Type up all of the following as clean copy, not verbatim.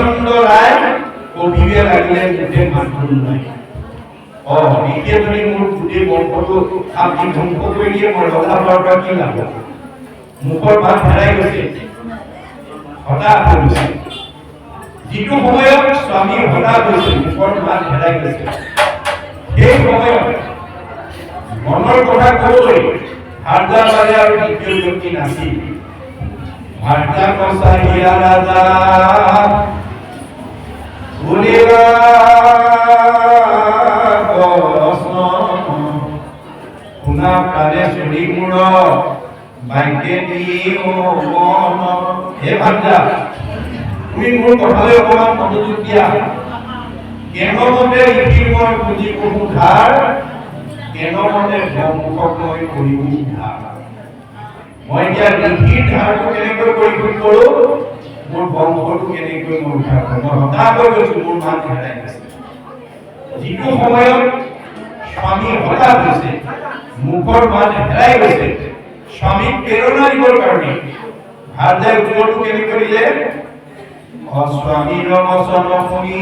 হৰিচন্দ্ৰ ৰায় কবিয়ে লাগিলে গোটেই মাতবোৰ নাই এতিয়া যদি মোৰ গোটেই বংশটো আপনি ধ্বংস কৰি দিয়ে মই ৰজা হোৱাৰ পৰা কি লাভ মুখৰ ভাত হেৰাই গৈছে হঠাৎ হৈছে যিটো সময়ত স্বামী হঠাৎ হৈছে মুখৰ ভাত হেৰাই গৈছে সেই সময়ত মনৰ কথা ক'বলৈ ভাৰ্যাৰ বাদে আৰু দ্বিতীয় ব্যক্তি নাছিল ভাৰ্যা কছাহিয়া ৰাজা ভুলিবা শুনা প্ৰাণে চৰি মূৰ বাইকে দি হে ভাৰ্যা তুমি মোৰ কথালৈ অকণমান মনোযোগ দিয়া কেনমতে লিখি মই বুজি পঢ়ো ধাৰ কেনমতে বংশক মই কৰিবো ধাৰ মই এতিয়া লিখিৰ ধাৰটো কেনেকৈ পৰিশোধ কৰোঁ মোৰ বংশটো কেনেকৈ মই উদ্ধাৰ কৰোঁ মই হতাশ হৈ গৈছোঁ মোৰ মান হেৰাই গৈছে যিটো সময়ত স্বামী হতাশ হৈছে মুখৰ মান হেৰাই গৈছে স্বামীক প্ৰেৰণা দিবৰ কাৰণে ভাৰ্যাই উত্তৰটো কেনেকৈ দিলে অস্বামীৰ বচন শুনি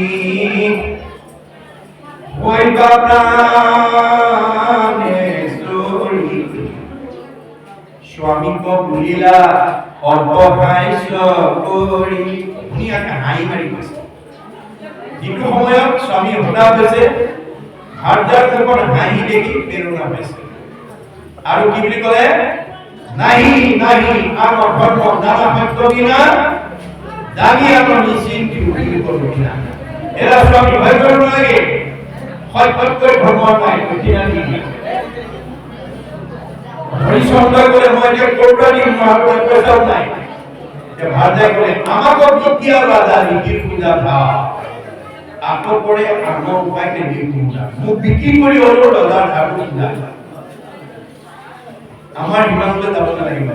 হৈবা প্ৰাণে চৰি স্বামীক বুলিলা অপহাস্য কৰি ধুনীয়াকৈ হাঁহি মাৰি গৈছে যিটো সময়ত স্বামী হতাশ হৈছে ভাৰ্যাৰ মুখত হাঁহি দেখি প্ৰেৰণা পাইছে আৰু কি বুলি ক'লে নাহি নাহি আমাৰ ধৰ্ম নামা সত্য বিনা জানি আমাৰ নিশ্চিন্তি উঠিব কঠিনা এৰা স্বামী ভয় কৰিব নালাগে সত্যকৈ ধৰ্ম নাই কঠিনা নিদিয়ে হৰিচন্দ্ৰ ক'লে মই এতিয়া ক'ৰপৰা দিম মোৰ পইচাও নাই ভাৰ্যাই ক'লে আমাকো বিদ্যা ৰাজা নীতিৰ পূজা ভাৱ আকৌ পৰে আনৰ উপায় নিদিয়ে পূজা মোক বিক্ৰী কৰি হ'লেও ৰজাৰ ধাৰটো পূজা আমাৰ ইমানলৈ যাব নালাগিব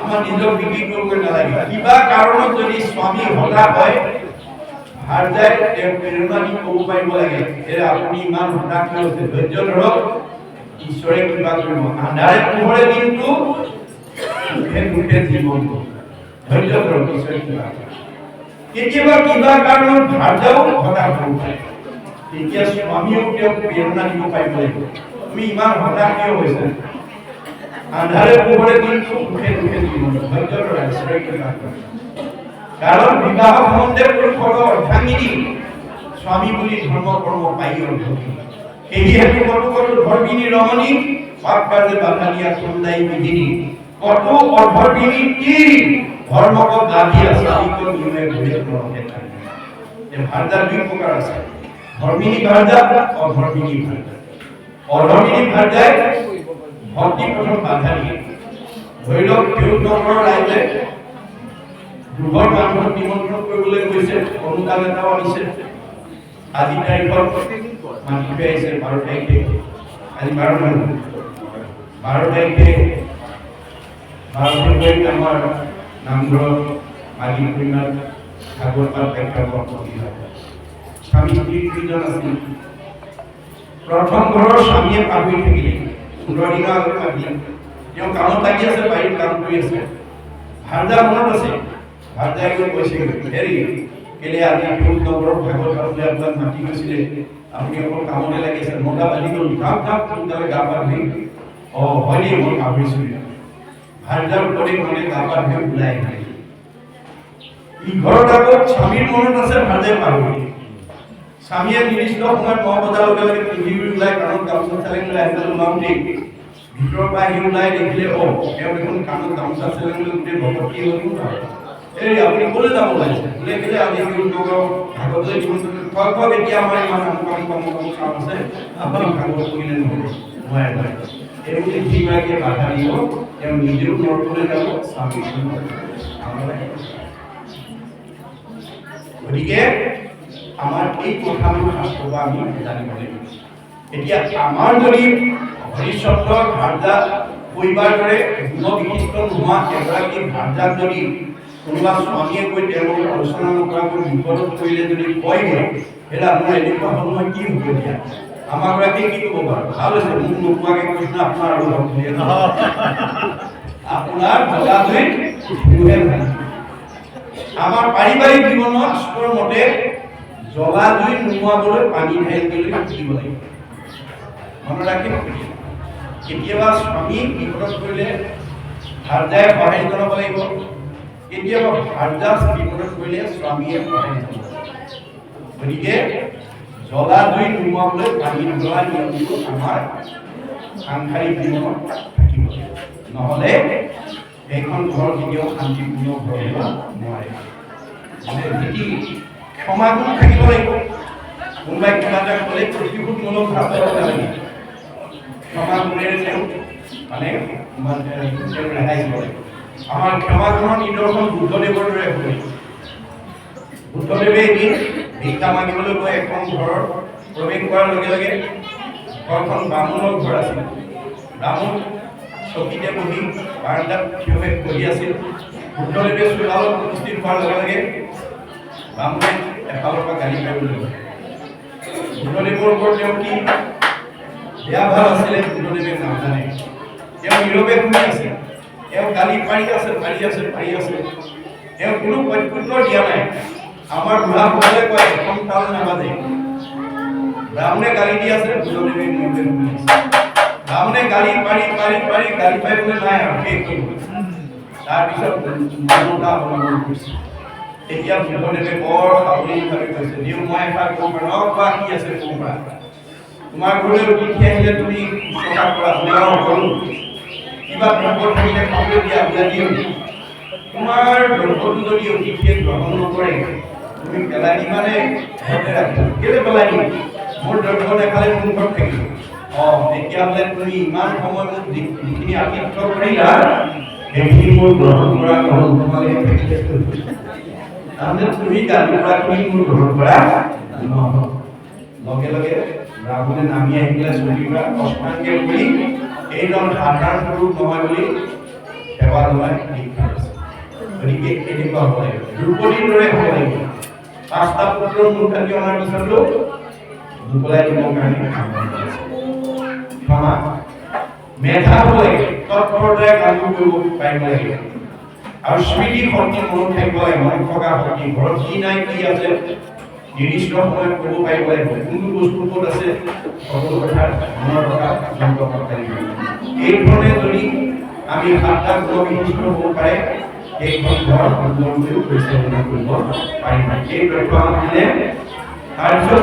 আমাৰ নিজক বিক্ৰী কৰিব নালাগিব কিবা কাৰণত যদি স্বামী হতাশ হয় ভাৰ্যাই তেওঁ প্ৰেৰণা দি ক'ব পাৰিব লাগে আপুনি ইমান হতাশ হৈছে ধৈৰ্য ধৰক ঈশ্বৰে কিবা কৰিব আন্ধাৰে পোহৰে দিনটো সুখে দুখে জীৱনটো ধৈৰ্য ধৰক ঈশ্বৰে কিবা কেতিয়াবা কিবা কাৰণত ভাৰ্যাও হতাশ হ'ব পাৰে তেতিয়া স্বামীয়েও তেওঁক প্ৰেৰণা দিব পাৰিব লাগিব তুমি ইমান হতাশ কিয় হৈছে আন্ধাৰে পোহৰে দিনটো সুখে দুখে জীৱন ধৈৰ্য ধৰা ঈশ্বৰে কিবা কাৰণ বিবাহ সম্বন্ধে পুৰুষৰ অৰ্ধাঙ্গিনী স্বামী বুলি ধৰ্ম কৰ্ম পাই অৰ্ধকি এই হেতু কত কত ধর্মিনী রমণী সৎকার্যে বাধা দিয়া সন্ধ্যায় বিধিনী কত অধর্মিনী কি ধর্মক গাধিয়া সাহিত্য নিয়মে ঘুরে গ্রহণে থাকে এই ভার্যার দুই প্রকার আছে ধর্মিনী ভার্যা অধর্মিনী ভার্যা অধর্মিনী ভার্যায় ভক্তি প্রথম বাধা দিয়ে ধৰি লওক দেউতাকৰ ৰাইজে দুঘৰ মানুহক নিমন্ত্ৰণ কৰিবলৈ গৈছে অনুদান এটাও আনিছে আজি তাৰিখত মাতিবে আহিছে 12 তাৰিখে আজি 12 তাৰিখে আমাৰ নামঘৰ মাগী পৰিমাণ ভাগৱত পাঠ প্ৰেক্ষাপট কৰি হয় স্বামী স্ত্ৰী দুজন আছিল প্ৰথম ঘৰৰ স্বামীয়ে পাহৰি থাকিলে 15 দিনৰ আগত পাহৰিলে তেওঁ কামত লাগি আছে বাহিৰত কাম কৰি আছে ভাৰ্যা মনত আছে ভাৰ্যাই গৈ কৈছে হেৰি কেলে আজি বহুত নম্বৰৰ ভাগৱত পাঠলৈ আপোনাক মাতি গৈছিলে আপুনি অকল কামতে লাগি আছে মতা বান্ধি গ'ল কাম সোনকালে গা পা ধুই হয় নি মই পাহৰিছোঁ ভাৰ্যাৰ ওপৰতে মানে গা পা ধুই ওলাই আহিলে ঘৰত আকৌ স্বামীৰ মনত আছে ভাৰ্যাই পাহৰি স্বামীয়ে নিৰ্দিষ্ট সময়ত 9 বজাৰ লগে লগে টিভি ওলাই কাণত গামোচা চেলেঙলৈ আহিবলৈ ওলাওঁতেই ভিতৰৰ পৰা আহি ওলাই দেখিলে তেওঁ দেখোন কাণত গামোচা চেলেঙলৈ গোটেই ভকতি হৈ গ'ল এই আপুনি ক'লৈ যাব লাগিছে বোলে কেলে আজি ভাগৱতলৈ খোৱা এতিয়া আমাৰ ইমান কাম আছে আপুনি ভাগৱত কৰিলে নহ'ব মই এই বুলি যিগৰাকীয়ে বাধা দিব তেওঁ নিজেও নৰকলৈ যাব স্বামী গতিকে আমাৰ এই কথাবোৰ শাস্ত্ৰৰ আমি জানিব লাগিব এতিয়া আমাৰ যদি হৰিচন্দ্ৰ ভাৰ্যা পৰিবাৰ দৰে গুণবিশিষ্ট নোহোৱা এগৰাকী ভাৰ্যাক যদি কোনোবা স্বামীয়ে কৈ তেওঁলোকক আলোচনা নকৰাকৈ বিপদত পৰিলে যদি কয়গৈ হেৰা মোৰ এনেকুৱা হ'ল মই কি হ'ব এতিয়া আমাৰ গৰাকীয়ে কি ক'ব বাৰু ভাল হৈছে মোক নোকোৱাকৈ কৈছে আপোনাৰ আৰু আপোনাৰ ভগা হৈ আমাৰ পাৰিবাৰিক জীৱনত ঈশ্বৰ মতে জ্বলা জুই নোমোৱাবলৈ পানী ঢালি দিবলৈ শিকিব লাগিব। মনত ৰাখিব, কেতিয়াবা স্বামী বিপদত পৰিলে ভাৰ্যাই সহায় জনাব লাগিব, কেতিয়াবা ভাৰ্যা বিপদত পৰিলে স্বামীয়ে সহায় জনাব লাগিব। গতিকে জ্বলা জুই নোমোৱাবলৈ পানী জ্বলা নিয়মটো আমাৰ সাংসাৰিক জীৱনত থাকিব, নহ'লে সেইখন ঘৰ কেতিয়াও শান্তিপূৰ্ণ ঘৰ হ'ব নোৱাৰে। ক্ষমাগুণ থাকিব লাগিব। কোনোবাই কিবা এটা ক'লে প্ৰতিশোধমূলক ভাৱ ল'ব নালাগে। ক্ষমাগুণেৰে তেওঁ ৰেহাই দিব লাগিব। আমাৰ ক্ষমাগুণৰ নিদৰ্শন বুদ্ধদেৱৰ দৰে হ'ব লাগিব। বুদ্ধদেৱে এদিন ভিক্ষা মাগিবলৈ গৈ এখন ঘৰৰ প্ৰৱেশ কৰাৰ লগে লগে ঘৰখন বামুণৰ ঘৰ আছিল। বামুণ চকীতে বহি বাৰান্দাত থিয় হৈ বহি আছিল। বুদ্ধদেৱে চোতালত উপস্থিত হোৱাৰ লগে লগে বামুণে এফালৰ পৰা গালি পাৰিবলৈ গ'ল। বুদ্ধদেৱৰ ওপৰত তেওঁ কি বেয়া ভাৱ আছিলে বুদ্ধদেৱে নাজানে। তেওঁ নীৰৱে শুনি আছে। তেওঁ গালি পাৰি আছে। তেওঁ কোনো প্ৰত্যুত্তৰ দিয়া নাই। আমাৰ বুঢ়াসকলে কয় এখন তাল নাবাজে। ব্ৰাহ্মণে গালি দি আছে, বুদ্ধদেৱে নীৰৱে শুনি আছে। ব্ৰাহ্মণে গালি পাৰি গালি পাৰিবলৈ নাই আৰু শেষ কৰিব। তাৰপিছত মানৱতা অৱলম্বন কৰিছে। এতিয়া বুদ্ধদেৱে বৰ সাৱলীভাৱে কৈছে, দেউ মই এষাৰ ক'ব পাৰোঁ, কোৱা কি আছে ক'ব পাৰা। তোমাৰ ঘৰলৈ অতিথি আহিলে তুমি শুশ্ৰূষা কৰা, কৰোঁ। কিবা দ্ৰব্য থাকিলে খাবলৈ দিয়া, দিওঁ। তোমাৰ দ্ৰব্যটো যদি অতিথিয়ে গ্ৰহণ নকৰে, তুমি পেলাই দিবানে ঘৰতে ৰাখিবা? কেলৈ পেলাই দিম? মোৰ দ্ৰব্য নেখালে মোৰ ঘৰত থাকিব। তেতিয়াহ'লে তুমি ইমান সময় মোক যিখিনি আতিথ্য কৰিলা, সেইখিনি মোৰ গ্ৰহণ কৰা নহ'ল, তোমালোকে তাৰমানে তুমি গালি কৰাখিনি মোৰ গ্ৰহণ কৰা নহ'ল। লগে লগে ব্ৰাহ্মণে নামি আহি পেলাই চকীৰ পৰা অষ্টাংগে কৰি এইজন সাধাৰণ পুৰুষ নহয় বুলি সেৱা জনাই শিক্ষা দিছে। গতিকে এনেকুৱা হ'ব লাগিব, দ্ৰৌপদীৰ দৰে হ'ব লাগিব। 5টা পুত্ৰৰ মূৰ কাটি অনাৰ পিছতো মোকলাই দিবৰ কাৰণে ক্ষমা মেধা হ'ব লাগে, তৎপৰতাৰে কামবোৰ কৰিব পাৰিব লাগে। আৰু স্মৃতি শক্তি মনত থাকিব লাগে, মনত থকা শক্তি। ঘৰত কি নাই কি আছে নিৰ্দিষ্ট সময়ত ক'ব পাৰিব লাগিব। কোনটো বস্তু ক'ত আছে সকলো কথা মনত ৰখা যন্ত্ৰ থাকিব। এই ধৰণে যদি আমি 7টা গুণ বিশিষ্ট হ'ব পাৰে, সেইখন ঘৰ সুন্দৰকৈ পৰিচালনা কৰিব পাৰিম। এই তথ্য আমাক দিলে। তাৰপিছত